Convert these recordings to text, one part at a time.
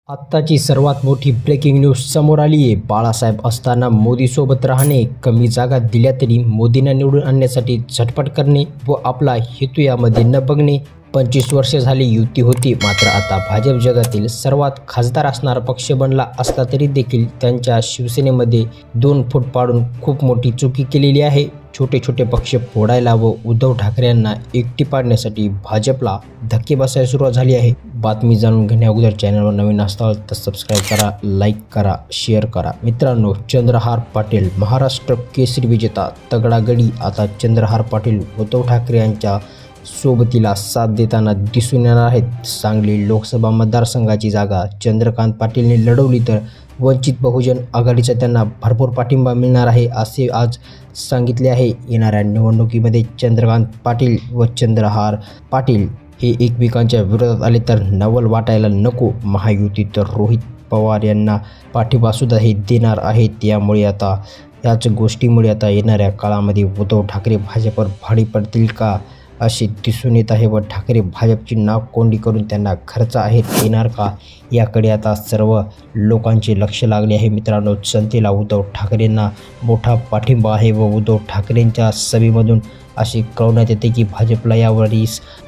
आत्ताची सर्वात मोठी ब्रेकिंग न्यूज समोर आली आहे। बाळासाहेब असताना मोदीसोबत राहणे, कमी जागा दिल्या तरी मोदींना निवडून आणण्यासाठी झटपट करणे व आपला हेतू यामध्ये न बघणे। 25 वर्षे झाली युती होती, मात्र आता भाजप जगातील सर्वात खासदार असणारा पक्ष बनला असला तरी देखील त्यांच्या शिवसेनेमध्ये 2 फूट पाडून खूप मोठी चुकी केलेली आहे। छोटे छोटे पक्ष फोडायला व उद्धव ठाकरे यांना एकटी पाडण्यासाठी भाजपला धक्के बसायला सुरुवात झाली आहे। बातमी जाणून घेण्याअगोदर चॅनलवर नवीन असाल तर सबस्क्राईब करा, लाईक करा, शेअर करा। मित्रांनो, चंद्रहार पाटील महाराष्ट्र केसरी विजेता तगडा गडी आता चंद्रहार पाटील उद्धव ठाकरे यांच्या सोबतीला साथ देताना दिसून येणार आहेत। सांगली लोकसभा मतदारसंघाची जागा चंद्रकांत पाटीलने लढवली तर वंचित बहुजन आघाडीचा त्यांना भरपूर पाठिंबा मिळणार आहे, असे आज सांगितले आहे। येणाऱ्या निवडणुकीमध्ये चंद्रकांत पाटील व चंद्रहार पाटील हे एकमेकांच्या विरोधात आले तर नवल वाटायला नको। महायुती तर रोहित पवार यांना पाठिंबा सुद्धा हे देणार आहेत। त्यामुळे आता याच गोष्टीमुळे आता येणाऱ्या काळामध्ये उद्धव ठाकरे भाजपवर भारी पडतील का असे दिसून येत आहे व ठाकरे भाजपची नाककोंडी करून त्यांना खर्च आहेत येणार का, याकडे आता सर्व लोकांचे लक्ष लागले आहे। मित्रांनो, जनतेला उद्धव ठाकरेंना मोठा पाठिंबा आहे व उद्धव ठाकरेंच्या सभेमधून असे कळवण्यात येते की भाजपला यावेळी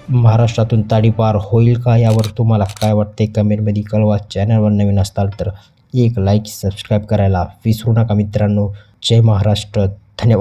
महाराष्ट्रातून ताडीपार होईल का, यावर तुम्हाला काय वाटते कमेंटमध्ये कळवा। चॅनलवर नवीन असाल तर एक लाईक, सबस्क्राईब करायला विसरू नका मित्रांनो। जय महाराष्ट्र, धन्यवाद।